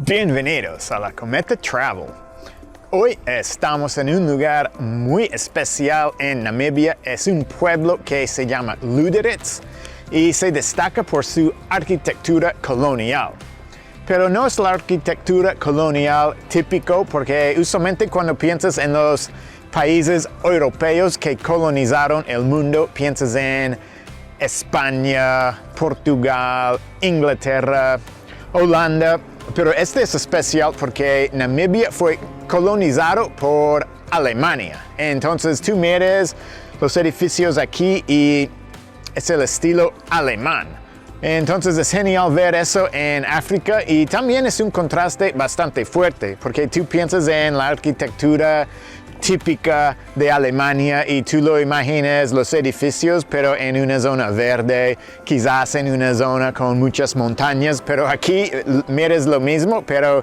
Bienvenidos a la Cometa Travel. Hoy estamos en un lugar muy especial en Namibia. Es un pueblo que se llama Lüderitz y se destaca por su arquitectura colonial. Pero no es la arquitectura colonial típico, porque usualmente cuando piensas en los países europeos que colonizaron el mundo, piensas en España, Portugal, Inglaterra, Holanda. Pero este es especial porque Namibia fue colonizado por Alemania. Entonces tú miras los edificios aquí y es el estilo alemán. Entonces es genial ver eso en África y también es un contraste bastante fuerte porque tú piensas en la arquitectura típica de Alemania y tú lo imaginas los edificios pero en una zona verde, quizás en una zona con muchas montañas, pero aquí miras lo mismo pero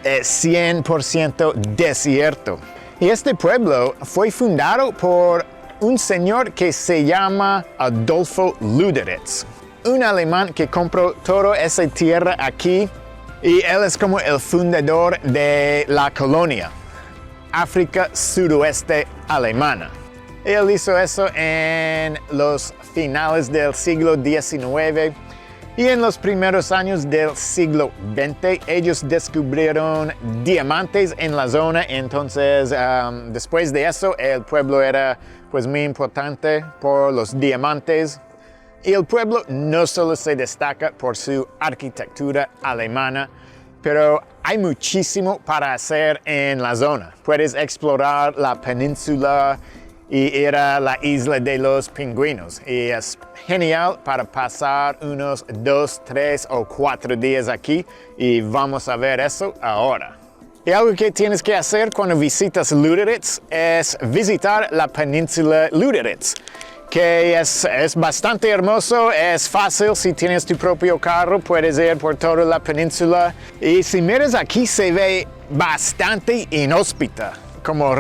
es 100% desierto. Y este pueblo fue fundado por un señor que se llama Adolfo Lüderitz, un alemán que compró toda esa tierra aquí y él es como el fundador de la colonia África Sudoeste Alemana. Él hizo eso en los finales del siglo XIX y en los primeros años del siglo XX ellos descubrieron diamantes en la zona. Entonces después de eso el pueblo era pues muy importante por los diamantes. Y el pueblo no solo se destaca por su arquitectura alemana, pero hay muchísimo para hacer en la zona. Puedes explorar la península y ir a la isla de los pingüinos. Y es genial para pasar unos 2, 3 o 4 días aquí y vamos a ver eso ahora. Y algo que tienes que hacer cuando visitas Lüderitz es visitar la península Lüderitz, que es bastante hermoso, es fácil. Si tienes tu propio carro puedes ir por toda la península y si miras aquí se ve bastante inhóspita, como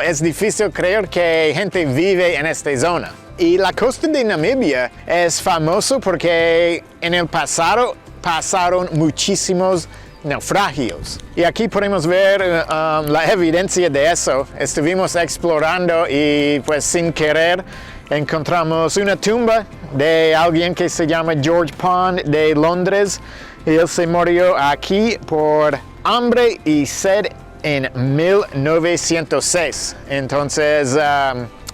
es difícil creer que gente vive en esta zona. Y la costa de Namibia es famoso porque en el pasado pasaron muchísimos naufragios. Y aquí podemos ver la evidencia de eso. Estuvimos explorando y pues sin querer encontramos una tumba de alguien que se llama George Pond de Londres. Y él se murió aquí por hambre y sed en 1906. Entonces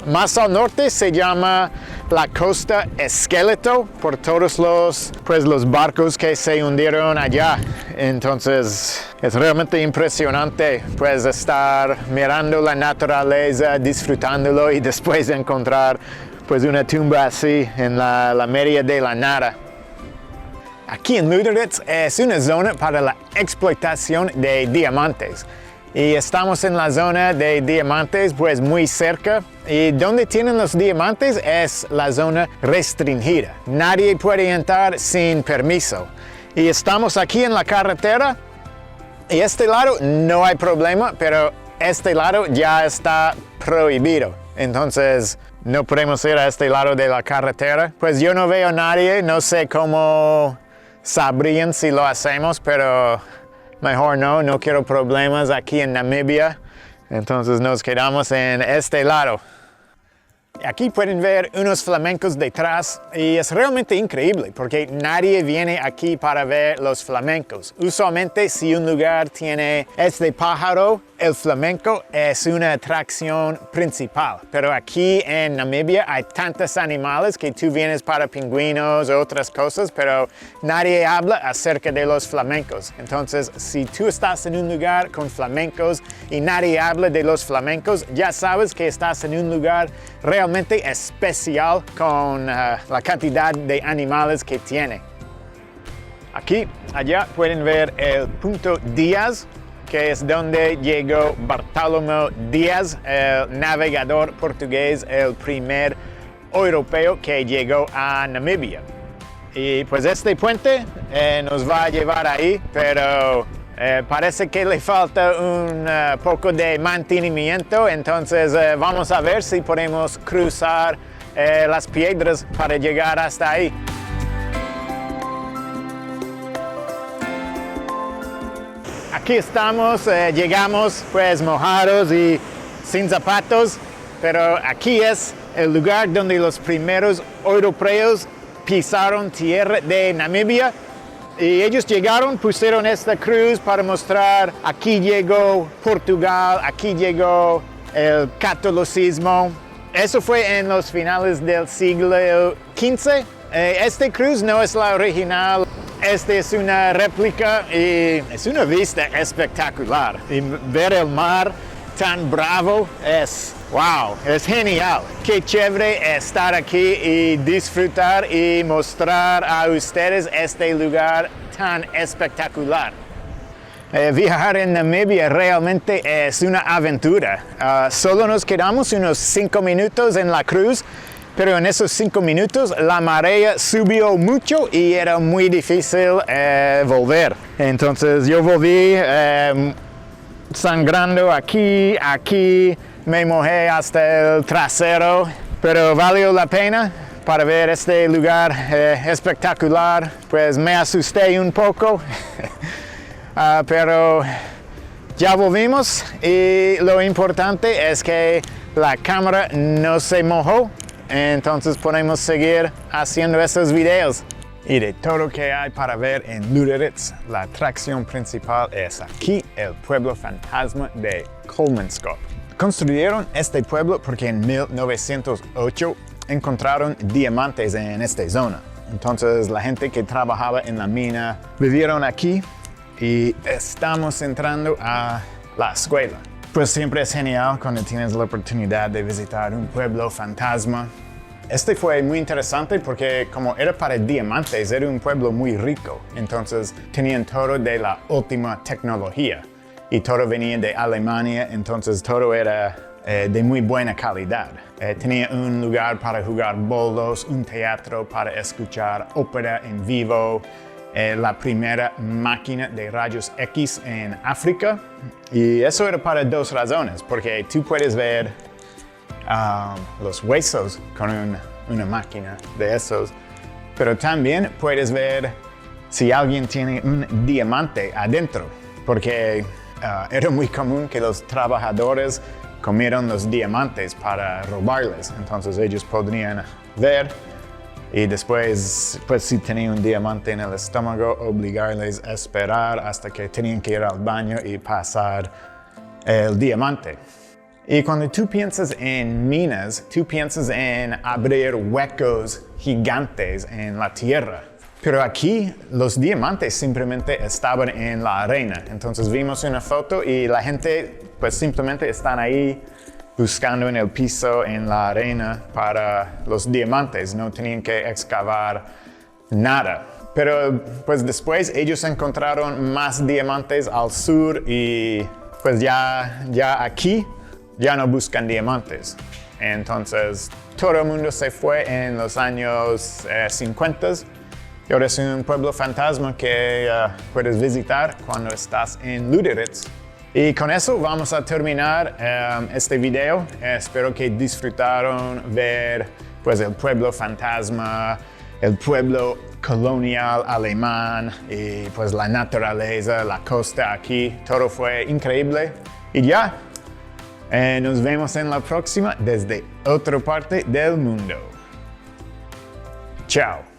más al norte se llama la Costa Esqueleto por todos los barcos que se hundieron allá. Entonces es realmente impresionante pues estar mirando la naturaleza, disfrutándolo y después encontrar pues una tumba así en la media de la nada. Aquí en Lüderitz es una zona para la explotación de diamantes. Y estamos en la zona de diamantes, pues muy cerca. Y donde tienen los diamantes es la zona restringida. Nadie puede entrar sin permiso. Y estamos aquí en la carretera. Y este lado no hay problema, pero este lado ya está prohibido. Entonces no podemos ir a este lado de la carretera. Pues yo no veo a nadie, no sé cómo sabrían si lo hacemos, pero mejor no quiero problemas aquí en Namibia. Entonces nos quedamos en este lado. Aquí pueden ver unos flamencos detrás y es realmente increíble porque nadie viene aquí para ver los flamencos. Usualmente si un lugar tiene este pájaro, el flamenco es una atracción principal. Pero aquí en Namibia hay tantos animales que tú vienes para pingüinos o otras cosas, pero nadie habla acerca de los flamencos. Entonces si tú estás en un lugar con flamencos y nadie habla de los flamencos, ya sabes que estás en un lugar realmente especial con la cantidad de animales que tiene. Aquí, allá pueden ver el Punto Díaz, que es donde llegó Bartolomé Díaz, el navegador portugués, el primer europeo que llegó a Namibia. Y pues este puente nos va a llevar ahí, pero parece que le falta un poco de mantenimiento, entonces vamos a ver si podemos cruzar las piedras para llegar hasta ahí. aquí estamos, llegamos pues mojados y sin zapatos, pero aquí es el lugar donde los primeros europeos pisaron tierra de Namibia. Y ellos llegaron, pusieron esta cruz para mostrar, aquí llegó Portugal, aquí llegó el catolicismo. Eso fue en los finales del siglo XV. Esta cruz no es la original, esta es una réplica y es una vista espectacular. Y ver el mar tan bravo wow, es genial. Qué chévere estar aquí y disfrutar y mostrar a ustedes este lugar tan espectacular. Viajar en Namibia realmente es una aventura. Solo nos quedamos unos 5 minutos en la cruz, pero en esos 5 minutos la marea subió mucho y era muy difícil volver. Entonces yo volví sangrando aquí, me mojé hasta el trasero, pero valió la pena para ver este lugar espectacular. Pues me asusté un poco, pero ya volvimos y lo importante es que la cámara no se mojó, entonces podemos seguir haciendo estos videos. Y de todo lo que hay para ver en Lüderitz, la atracción principal es aquí, el pueblo fantasma de Kolmanskop. Construyeron este pueblo porque en 1908 encontraron diamantes en esta zona. Entonces la gente que trabajaba en la mina vivieron aquí y estamos entrando a la escuela. Pues siempre es genial cuando tienes la oportunidad de visitar un pueblo fantasma. Este fue muy interesante porque como era para diamantes, era un pueblo muy rico. Entonces tenían todo de la última tecnología y todo venía de Alemania, entonces todo era de muy buena calidad. Tenía un lugar para jugar bolos, un teatro para escuchar ópera en vivo, la primera máquina de rayos X en África. Y eso era para 2 razones, porque tú puedes ver los huesos con una máquina de esos, pero también puedes ver si alguien tiene un diamante adentro, porque era muy común que los trabajadores comieran los diamantes para robarles, entonces ellos podrían ver y después, pues si tenían un diamante en el estómago, obligarles a esperar hasta que tenían que ir al baño y pasar el diamante. Y cuando tú piensas en minas, tú piensas en abrir huecos gigantes en la tierra. Pero aquí los diamantes simplemente estaban en la arena. Entonces vimos una foto y la gente pues simplemente están ahí buscando en el piso, en la arena para los diamantes. No tenían que excavar nada. Pero pues después ellos encontraron más diamantes al sur y pues ya aquí ya no buscan diamantes. Entonces todo el mundo se fue en los años 50 y ahora es un pueblo fantasma que puedes visitar cuando estás en Lüderitz. Y con eso vamos a terminar este video. Espero que disfrutaron ver pues, el pueblo fantasma, el pueblo colonial alemán y pues la naturaleza, la costa aquí. Todo fue increíble. Y ya. Nos vemos en la próxima desde otra parte del mundo. Chao.